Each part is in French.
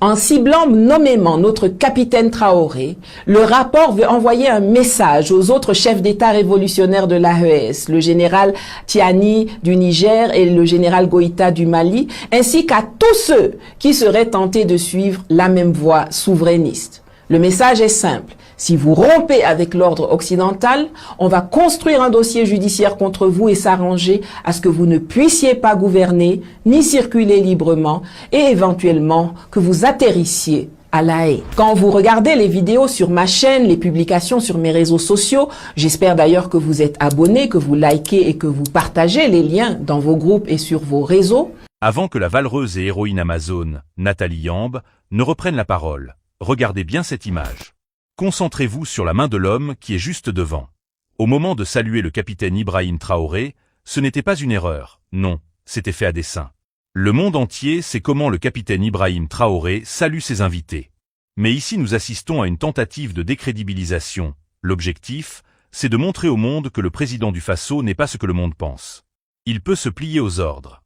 En ciblant nommément notre capitaine Traoré, le rapport veut envoyer un message aux autres chefs d'État révolutionnaires de l'AES, le général Tiani du Niger et le général Goïta du Mali, ainsi qu'à tous ceux qui seraient tentés de suivre la même voie souverainiste. Le message est simple. Si vous rompez avec l'ordre occidental, on va construire un dossier judiciaire contre vous et s'arranger à ce que vous ne puissiez pas gouverner, ni circuler librement, et éventuellement que vous atterrissiez à La Haye. Quand vous regardez les vidéos sur ma chaîne, les publications sur mes réseaux sociaux, j'espère d'ailleurs que vous êtes abonnés, que vous likez et que vous partagez les liens dans vos groupes et sur vos réseaux. Avant que la valeureuse et héroïne amazone, Nathalie Yamb, ne reprenne la parole, regardez bien cette image. Concentrez-vous sur la main de l'homme qui est juste devant. Au moment de saluer le capitaine Ibrahim Traoré, ce n'était pas une erreur, non, c'était fait à dessein. Le monde entier sait comment le capitaine Ibrahim Traoré salue ses invités. Mais ici nous assistons à une tentative de décrédibilisation. L'objectif, c'est de montrer au monde que le président du Faso n'est pas ce que le monde pense. Il peut se plier aux ordres.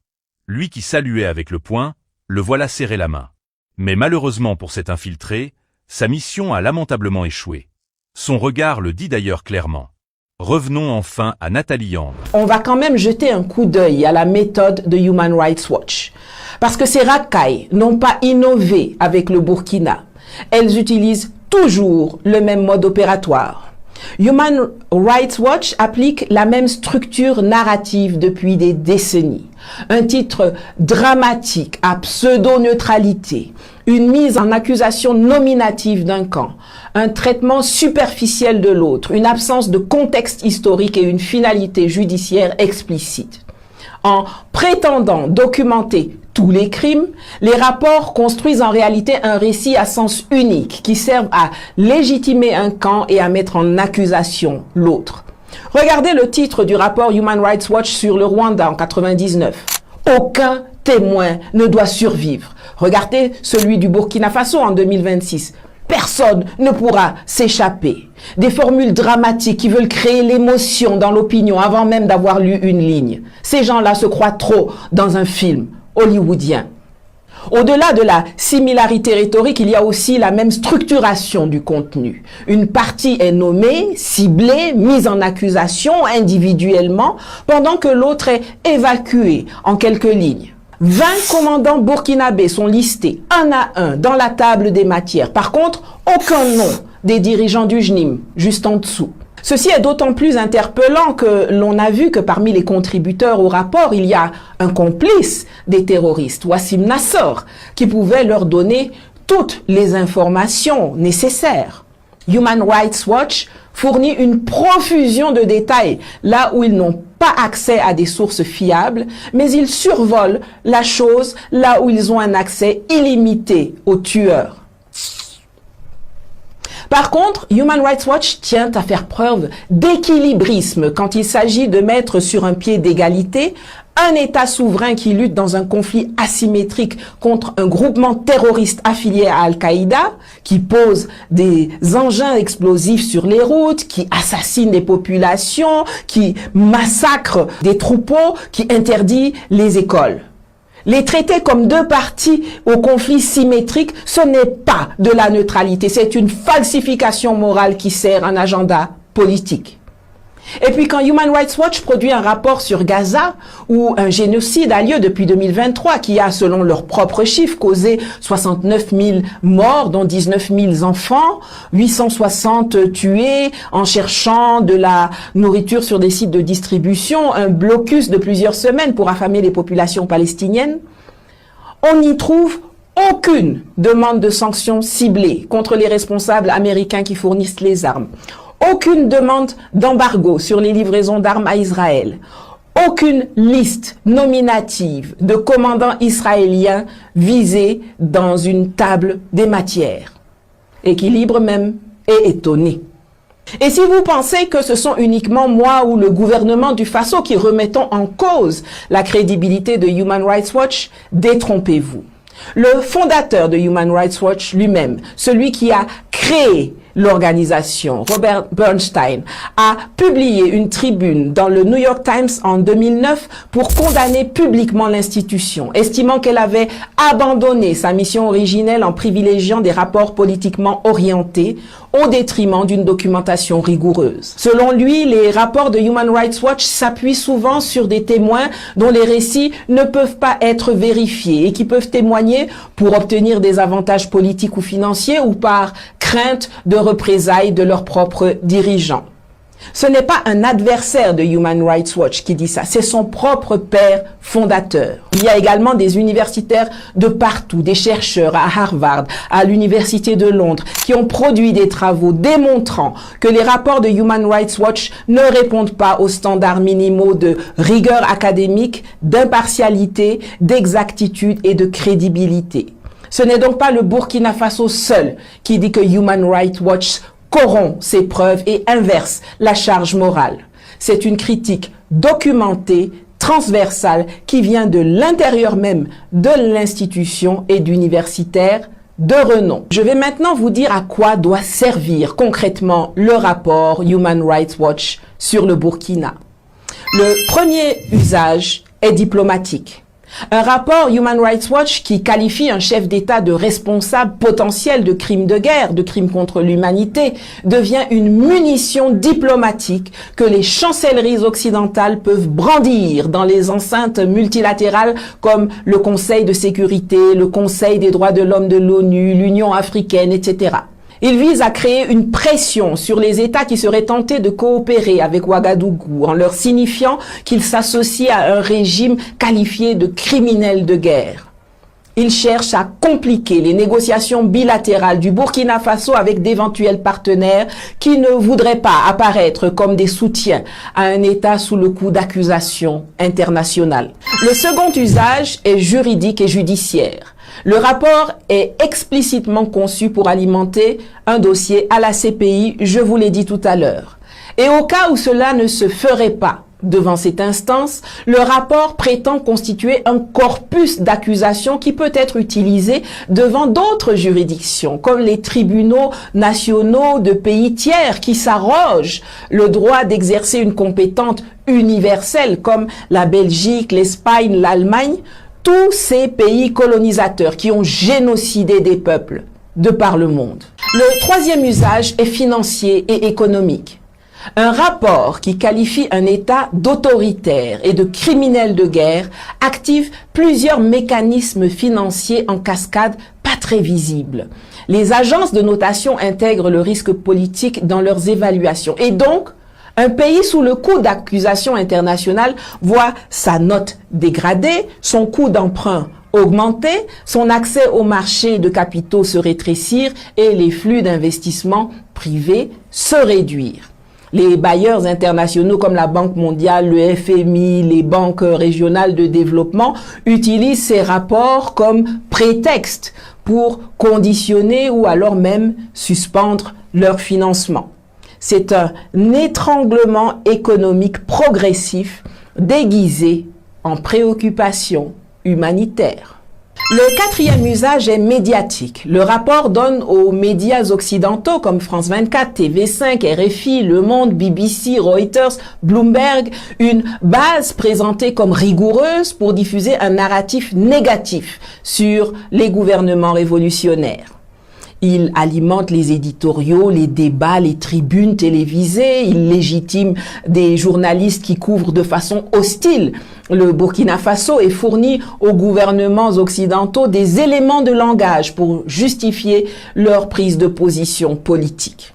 Lui qui saluait avec le poing, le voilà serrer la main. Mais malheureusement pour cet infiltré, sa mission a lamentablement échoué. Son regard le dit d'ailleurs clairement. Revenons enfin à Nathalie Yamb. On va quand même jeter un coup d'œil à la méthode de Human Rights Watch. Parce que ces racailles n'ont pas innové avec le Burkina. Elles utilisent toujours le même mode opératoire. Human Rights Watch applique la même structure narrative depuis des décennies. Un titre dramatique à pseudo-neutralité, une mise en accusation nominative d'un camp, un traitement superficiel de l'autre, une absence de contexte historique et une finalité judiciaire explicite. En prétendant documenter tous les crimes, les rapports construisent en réalité un récit à sens unique qui servent à légitimer un camp et à mettre en accusation l'autre. Regardez le titre du rapport Human Rights Watch sur le Rwanda en 99. Aucun témoin ne doit survivre. Regardez celui du Burkina Faso en 2026. Personne ne pourra s'échapper. Des formules dramatiques qui veulent créer l'émotion dans l'opinion avant même d'avoir lu une ligne. Ces gens-là se croient trop dans un film hollywoodien. Au-delà de la similarité rhétorique, il y a aussi la même structuration du contenu. Une partie est nommée, ciblée, mise en accusation individuellement, pendant que l'autre est évacuée en quelques lignes. 20 commandants burkinabés sont listés un à un dans la table des matières. Par contre, aucun nom des dirigeants du JNIM, juste en dessous. Ceci est d'autant plus interpellant que l'on a vu que parmi les contributeurs au rapport, il y a un complice des terroristes, Wassim Nassor, qui pouvait leur donner toutes les informations nécessaires. Human Rights Watch fournit une profusion de détails là où ils n'ont pas accès à des sources fiables, mais ils survolent la chose là où ils ont un accès illimité aux tueurs. Par contre, Human Rights Watch tient à faire preuve d'équilibrisme quand il s'agit de mettre sur un pied d'égalité un État souverain qui lutte dans un conflit asymétrique contre un groupement terroriste affilié à Al-Qaïda, qui pose des engins explosifs sur les routes, qui assassine des populations, qui massacre des troupeaux, qui interdit les écoles. Les traiter comme deux parties au conflit symétrique, ce n'est pas de la neutralité, c'est une falsification morale qui sert un agenda politique. Et puis quand Human Rights Watch produit un rapport sur Gaza, où un génocide a lieu depuis 2023, qui a, selon leurs propres chiffres, causé 69 000 morts, dont 19 000 enfants, 860 tués en cherchant de la nourriture sur des sites de distribution, un blocus de plusieurs semaines pour affamer les populations palestiniennes, on n'y trouve aucune demande de sanctions ciblées contre les responsables américains qui fournissent les armes. Aucune demande d'embargo sur les livraisons d'armes à Israël. Aucune liste nominative de commandants israéliens visés dans une table des matières. Équilibre même et étonné. Et si vous pensez que ce sont uniquement moi ou le gouvernement du Faso qui remettons en cause la crédibilité de Human Rights Watch, détrompez-vous. Le fondateur de Human Rights Watch lui-même, celui qui a créé créé l'organisation, Robert Bernstein, a publié une tribune dans le New York Times en 2009 pour condamner publiquement l'institution, estimant qu'elle avait abandonné sa mission originelle en privilégiant des rapports politiquement orientés au détriment d'une documentation rigoureuse. Selon lui, les rapports de Human Rights Watch s'appuient souvent sur des témoins dont les récits ne peuvent pas être vérifiés et qui peuvent témoigner pour obtenir des avantages politiques ou financiers ou par crainte de représailles de leurs propres dirigeants. Ce n'est pas un adversaire de Human Rights Watch qui dit ça, c'est son propre père fondateur. Il y a également des universitaires de partout, des chercheurs à Harvard, à l'Université de Londres, qui ont produit des travaux démontrant que les rapports de Human Rights Watch ne répondent pas aux standards minimaux de rigueur académique, d'impartialité, d'exactitude et de crédibilité. Ce n'est donc pas le Burkina Faso seul qui dit que Human Rights Watch corrompt ses preuves et inverse la charge morale. C'est une critique documentée, transversale, qui vient de l'intérieur même de l'institution et d'universitaires de renom. Je vais maintenant vous dire à quoi doit servir concrètement le rapport Human Rights Watch sur le Burkina. Le premier usage est diplomatique. Un rapport Human Rights Watch qui qualifie un chef d'État de responsable potentiel de crimes de guerre, de crimes contre l'humanité, devient une munition diplomatique que les chancelleries occidentales peuvent brandir dans les enceintes multilatérales comme le Conseil de sécurité, le Conseil des droits de l'homme de l'ONU, l'Union africaine, etc. Il vise à créer une pression sur les États qui seraient tentés de coopérer avec Ouagadougou en leur signifiant qu'ils s'associent à un régime qualifié de criminel de guerre. Il cherche à compliquer les négociations bilatérales du Burkina Faso avec d'éventuels partenaires qui ne voudraient pas apparaître comme des soutiens à un État sous le coup d'accusations internationales. Le second usage est juridique et judiciaire. Le rapport est explicitement conçu pour alimenter un dossier à la CPI, je vous l'ai dit tout à l'heure. Et au cas où cela ne se ferait pas devant cette instance, le rapport prétend constituer un corpus d'accusations qui peut être utilisé devant d'autres juridictions, comme les tribunaux nationaux de pays tiers qui s'arrogent le droit d'exercer une compétence universelle, comme la Belgique, l'Espagne, l'Allemagne, tous ces pays colonisateurs qui ont génocidé des peuples de par le monde. Le troisième usage est financier et économique. Un rapport qui qualifie un État d'autoritaire et de criminel de guerre active plusieurs mécanismes financiers en cascade pas très visibles. Les agences de notation intègrent le risque politique dans leurs évaluations et donc, un pays sous le coup d'accusations internationales voit sa note dégradée, son coût d'emprunt augmenter, son accès au marché de capitaux se rétrécir et les flux d'investissement privés se réduire. Les bailleurs internationaux comme la Banque mondiale, le FMI, les banques régionales de développement utilisent ces rapports comme prétexte pour conditionner ou alors même suspendre leur financement. C'est un étranglement économique progressif déguisé en préoccupation humanitaire. Le quatrième usage est médiatique. Le rapport donne aux médias occidentaux comme France 24, TV5, RFI, Le Monde, BBC, Reuters, Bloomberg une base présentée comme rigoureuse pour diffuser un narratif négatif sur les gouvernements révolutionnaires. Il alimente les éditoriaux, les débats, les tribunes télévisées. Il légitime des journalistes qui couvrent de façon hostile le Burkina Faso et fournit aux gouvernements occidentaux des éléments de langage pour justifier leur prise de position politique.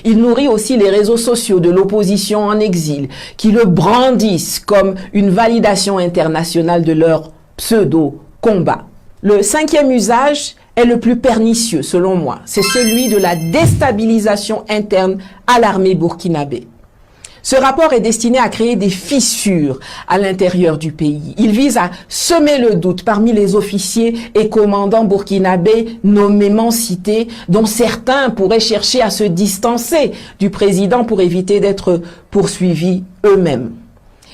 Il nourrit aussi les réseaux sociaux de l'opposition en exil qui le brandissent comme une validation internationale de leur pseudo-combat. Le cinquième usage est le plus pernicieux selon moi. C'est celui de la déstabilisation interne à l'armée burkinabé. Ce rapport est destiné à créer des fissures à l'intérieur du pays. Il vise à semer le doute parmi les officiers et commandants burkinabés nommément cités, dont certains pourraient chercher à se distancer du président pour éviter d'être poursuivis eux-mêmes.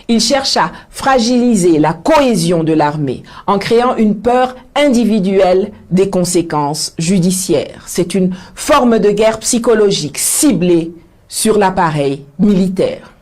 Il cherche à fragiliser la cohésion de l'armée en créant une peur individuelle des conséquences judiciaires. C'est une forme de guerre psychologique ciblée sur l'appareil militaire.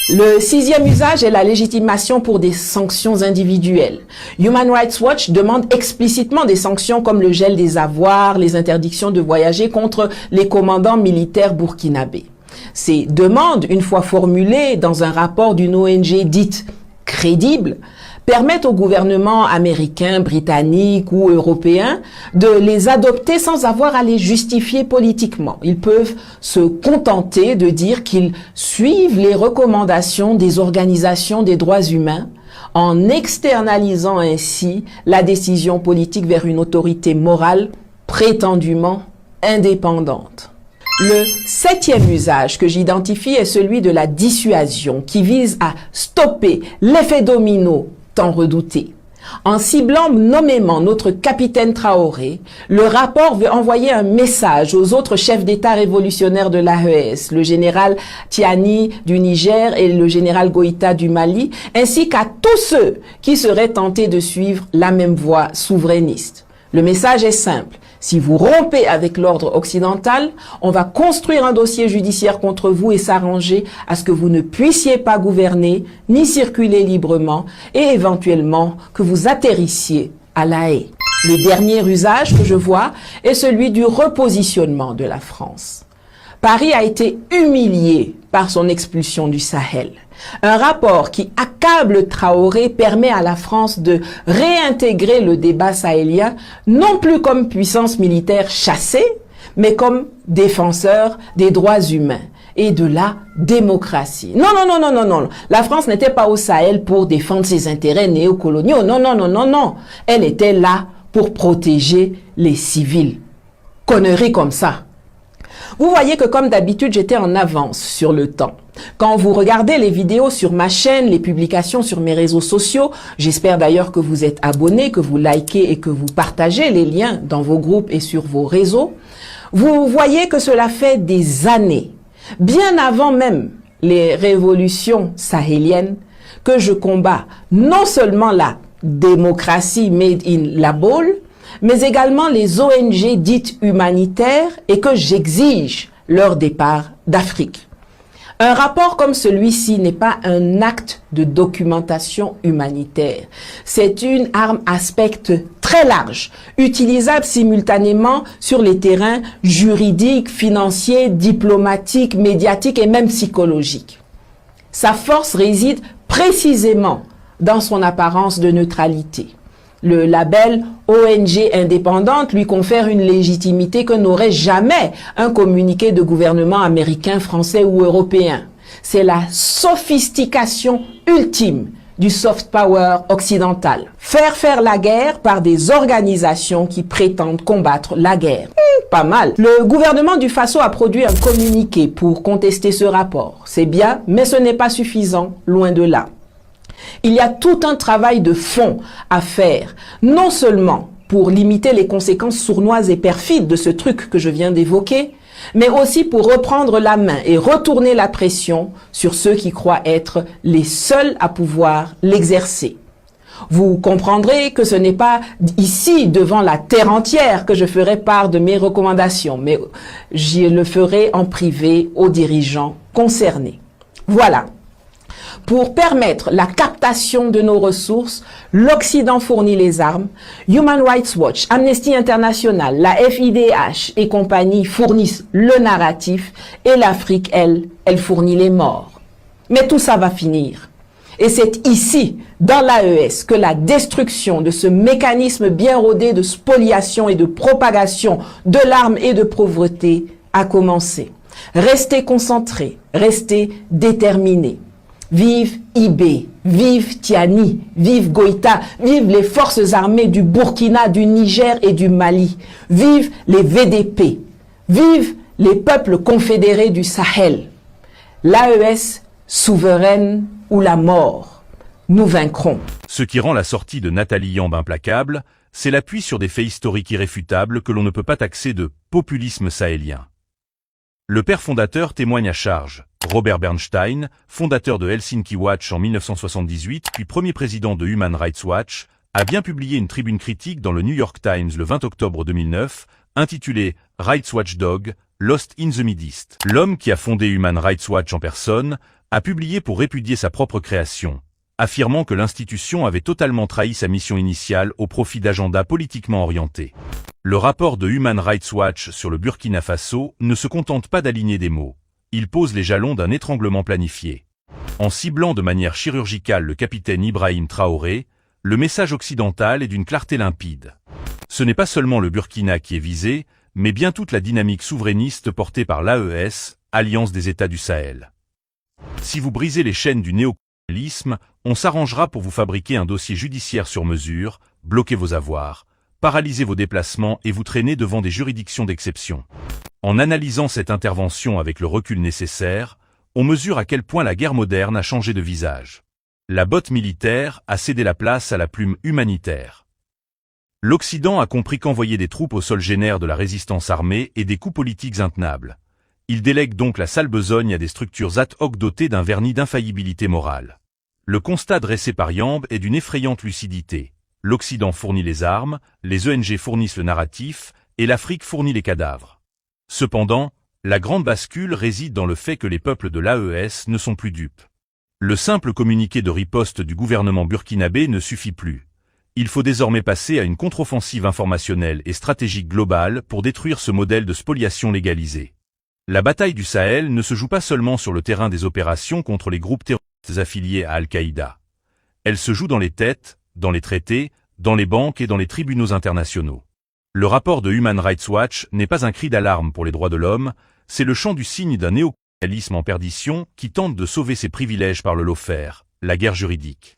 Le sixième usage est la légitimation pour des sanctions individuelles. Human Rights Watch demande explicitement des sanctions comme le gel des avoirs, les interdictions de voyager contre les commandants militaires burkinabés. Ces demandes, une fois formulées dans un rapport d'une ONG dite crédible, permettent au gouvernement américain, britannique ou européen de les adopter sans avoir à les justifier politiquement. Ils peuvent se contenter de dire qu'ils suivent les recommandations des organisations des droits humains en externalisant ainsi la décision politique vers une autorité morale prétendument indépendante. Le septième usage que j'identifie est celui de la dissuasion qui vise à stopper l'effet domino tant redouté. En ciblant nommément notre capitaine Traoré, le rapport veut envoyer un message aux autres chefs d'État révolutionnaires de l'AES, le général Tiani du Niger et le général Goïta du Mali, ainsi qu'à tous ceux qui seraient tentés de suivre la même voie souverainiste. Le message est simple. Si vous rompez avec l'ordre occidental, on va construire un dossier judiciaire contre vous et s'arranger à ce que vous ne puissiez pas gouverner ni circuler librement et éventuellement que vous atterrissiez à La Haye. Le dernier usage que je vois est celui du repositionnement de la France. Paris a été humilié par son expulsion du Sahel. Un rapport qui accable Traoré permet à la France de réintégrer le débat sahélien, non plus comme puissance militaire chassée, mais comme défenseur des droits humains et de la démocratie. Non, non, non, non, non, non. La France n'était pas au Sahel pour défendre ses intérêts néocoloniaux. Non, non, non, non, non. Elle était là pour protéger les civils. Conneries comme ça. Vous voyez que comme d'habitude, j'étais en avance sur le temps. Quand vous regardez les vidéos sur ma chaîne, les publications sur mes réseaux sociaux, j'espère d'ailleurs que vous êtes abonnés, que vous likez et que vous partagez les liens dans vos groupes et sur vos réseaux, vous voyez que cela fait des années, bien avant même les révolutions sahéliennes, que je combats non seulement la démocratie made in la Baule, mais également les ONG dites humanitaires et que j'exige leur départ d'Afrique. Un rapport comme celui-ci n'est pas un acte de documentation humanitaire. C'est une arme à spectre très large, utilisable simultanément sur les terrains juridiques, financiers, diplomatiques, médiatiques et même psychologiques. Sa force réside précisément dans son apparence de neutralité. Le label ONG indépendante lui confère une légitimité que n'aurait jamais un communiqué de gouvernement américain, français ou européen. C'est la sophistication ultime du soft power occidental. Faire la guerre par des organisations qui prétendent combattre la guerre. Pas mal. Le gouvernement du Faso a produit un communiqué pour contester ce rapport. C'est bien, mais ce n'est pas suffisant, loin de là. Il y a tout un travail de fond à faire, non seulement pour limiter les conséquences sournoises et perfides de ce truc que je viens d'évoquer, mais aussi pour reprendre la main et retourner la pression sur ceux qui croient être les seuls à pouvoir l'exercer. Vous comprendrez que ce n'est pas ici, devant la terre entière, que je ferai part de mes recommandations, mais je le ferai en privé aux dirigeants concernés. Voilà. Pour permettre la captation de nos ressources, l'Occident fournit les armes, Human Rights Watch, Amnesty International, la FIDH et compagnie fournissent le narratif et l'Afrique, elle fournit les morts. Mais tout ça va finir. Et c'est ici, dans l'AES, que la destruction de ce mécanisme bien rodé de spoliation et de propagation de l'arme et de pauvreté a commencé. Restez concentrés, restez déterminés. Vive Ibé, vive Tiani, vive Goïta, vive les forces armées du Burkina, du Niger et du Mali. Vive les VDP, vive les peuples confédérés du Sahel. L'AES souveraine ou la mort, nous vaincrons. Ce qui rend la sortie de Nathalie Yamb implacable, c'est l'appui sur des faits historiques irréfutables que l'on ne peut pas taxer de populisme sahélien. Le père fondateur témoigne à charge. Robert Bernstein, fondateur de Helsinki Watch en 1978, puis premier président de Human Rights Watch, a bien publié une tribune critique dans le New York Times le 20 octobre 2009, intitulée « Rights Watchdog, Lost in the Midst ». L'homme qui a fondé Human Rights Watch en personne a publié pour répudier sa propre création, affirmant que l'institution avait totalement trahi sa mission initiale au profit d'agendas politiquement orientés. Le rapport de Human Rights Watch sur le Burkina Faso ne se contente pas d'aligner des mots. Il pose les jalons d'un étranglement planifié. En ciblant de manière chirurgicale le capitaine Ibrahim Traoré, le message occidental est d'une clarté limpide. Ce n'est pas seulement le Burkina qui est visé, mais bien toute la dynamique souverainiste portée par l'AES, Alliance des États du Sahel. Si vous brisez les chaînes du néocolonialisme, on s'arrangera pour vous fabriquer un dossier judiciaire sur mesure, bloquer vos avoirs, paralyser vos déplacements et vous traîner devant des juridictions d'exception. En analysant cette intervention avec le recul nécessaire, on mesure à quel point la guerre moderne a changé de visage. La botte militaire a cédé la place à la plume humanitaire. L'Occident a compris qu'envoyer des troupes au sol génère de la résistance armée et des coûts politiques intenables. Il délègue donc la sale besogne à des structures ad hoc dotées d'un vernis d'infaillibilité morale. Le constat dressé par Yamb est d'une effrayante lucidité. L'Occident fournit les armes, les ONG fournissent le narratif, et l'Afrique fournit les cadavres. Cependant, la grande bascule réside dans le fait que les peuples de l'AES ne sont plus dupes. Le simple communiqué de riposte du gouvernement burkinabé ne suffit plus. Il faut désormais passer à une contre-offensive informationnelle et stratégique globale pour détruire ce modèle de spoliation légalisée. La bataille du Sahel ne se joue pas seulement sur le terrain des opérations contre les groupes terroristes affiliés à Al-Qaïda. Elle se joue dans les têtes, dans les traités, dans les banques et dans les tribunaux internationaux. Le rapport de Human Rights Watch n'est pas un cri d'alarme pour les droits de l'homme, c'est le chant du cygne d'un néocolonialisme en perdition qui tente de sauver ses privilèges par le lawfare, la guerre juridique.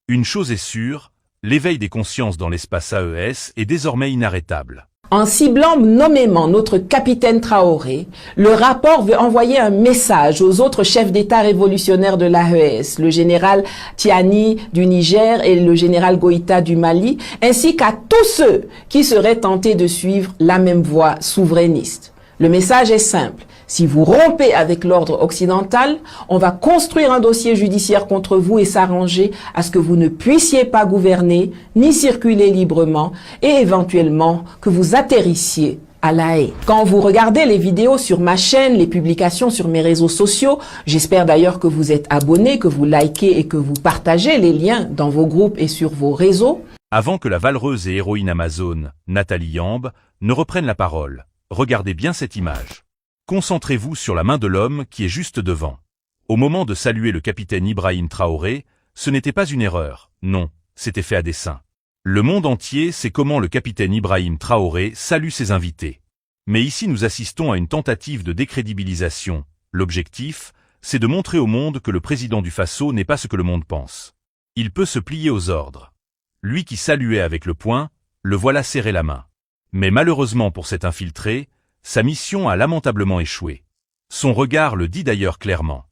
Une chose est sûre, l'éveil des consciences dans l'espace AES est désormais inarrêtable. En ciblant nommément notre capitaine Traoré, le rapport veut envoyer un message aux autres chefs d'État révolutionnaires de l'AES, le général Tiani du Niger et le général Goïta du Mali, ainsi qu'à tous ceux qui seraient tentés de suivre la même voie souverainiste. Le message est simple. Si vous rompez avec l'ordre occidental, on va construire un dossier judiciaire contre vous et s'arranger à ce que vous ne puissiez pas gouverner, ni circuler librement, et éventuellement que vous atterrissiez à La Haye. Quand vous regardez les vidéos sur ma chaîne, les publications sur mes réseaux sociaux, j'espère d'ailleurs que vous êtes abonnés, que vous likez et que vous partagez les liens dans vos groupes et sur vos réseaux. Avant que la valereuse et héroïne amazone, Nathalie Yamb, ne reprenne la parole, regardez bien cette image. Concentrez-vous sur la main de l'homme qui est juste devant. Au moment de saluer le capitaine Ibrahim Traoré, ce n'était pas une erreur, non, c'était fait à dessein. Le monde entier sait comment le capitaine Ibrahim Traoré salue ses invités. Mais ici nous assistons à une tentative de décrédibilisation. L'objectif, c'est de montrer au monde que le président du Faso n'est pas ce que le monde pense. Il peut se plier aux ordres. Lui qui saluait avec le poing, le voilà serrer la main. Mais malheureusement pour cet infiltré, sa mission a lamentablement échoué. Son regard le dit d'ailleurs clairement.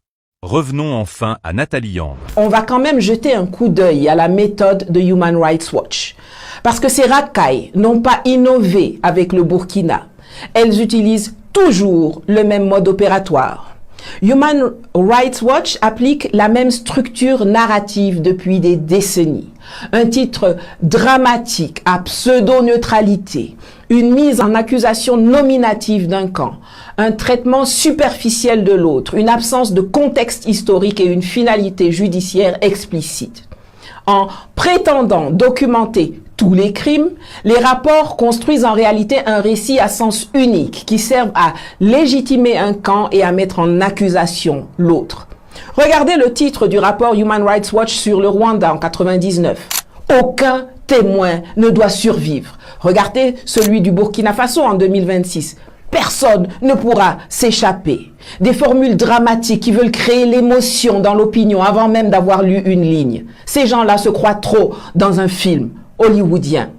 Revenons enfin à Nathalie Yamb. On va quand même jeter un coup d'œil à la méthode de Human Rights Watch. Parce que ces racailles n'ont pas innové avec le Burkina. Elles utilisent toujours le même mode opératoire. Human Rights Watch applique la même structure narrative depuis des décennies. Un titre dramatique à pseudo-neutralité, une mise en accusation nominative d'un camp, un traitement superficiel de l'autre, une absence de contexte historique et une finalité judiciaire explicite. En prétendant documenter tous les crimes, les rapports construisent en réalité un récit à sens unique qui servent à légitimer un camp et à mettre en accusation l'autre. Regardez le titre du rapport Human Rights Watch sur le Rwanda en 99. Aucun témoin ne doit survivre. Regardez celui du Burkina Faso en 2026. Personne ne pourra s'échapper. Des formules dramatiques qui veulent créer l'émotion dans l'opinion avant même d'avoir lu une ligne. Ces gens-là se croient trop dans un film hollywoodien.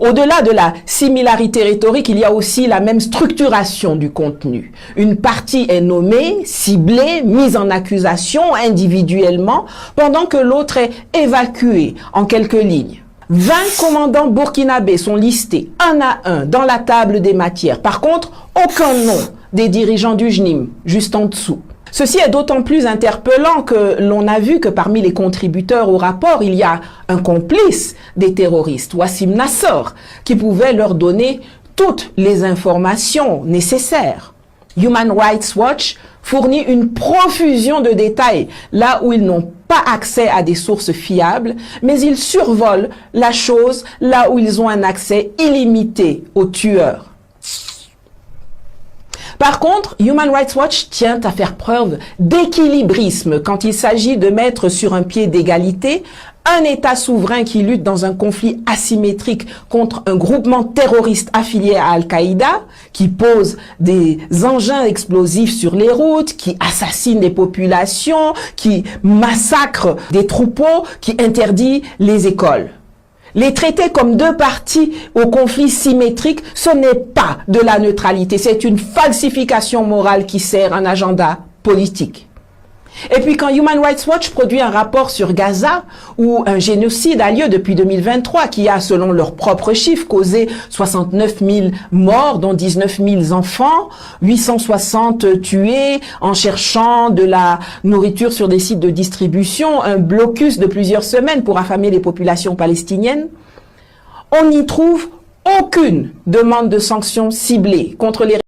Au-delà de la similarité rhétorique, il y a aussi la même structuration du contenu. Une partie est nommée, ciblée, mise en accusation individuellement, pendant que l'autre est évacuée en quelques lignes. 20 commandants burkinabés sont listés un à un dans la table des matières. Par contre, aucun nom des dirigeants du JNIM, juste en dessous. Ceci est d'autant plus interpellant que l'on a vu que parmi les contributeurs au rapport, il y a un complice des terroristes, Wassim Nassor, qui pouvait leur donner toutes les informations nécessaires. Human Rights Watch fournit une profusion de détails là où ils n'ont pas accès à des sources fiables, mais ils survolent la chose là où ils ont un accès illimité aux tueurs. Par contre, Human Rights Watch tient à faire preuve d'équilibrisme quand il s'agit de mettre sur un pied d'égalité un État souverain qui lutte dans un conflit asymétrique contre un groupement terroriste affilié à Al-Qaïda, qui pose des engins explosifs sur les routes, qui assassine des populations, qui massacre des troupeaux, qui interdit les écoles. Les traiter comme deux parties au conflit symétrique, ce n'est pas de la neutralité, c'est une falsification morale qui sert un agenda politique. Et puis quand Human Rights Watch produit un rapport sur Gaza, où un génocide a lieu depuis 2023, qui a, selon leurs propres chiffres, causé 69 000 morts, dont 19 000 enfants, 860 tués en cherchant de la nourriture sur des sites de distribution, un blocus de plusieurs semaines pour affamer les populations palestiniennes, on n'y trouve aucune demande de sanctions ciblées contre les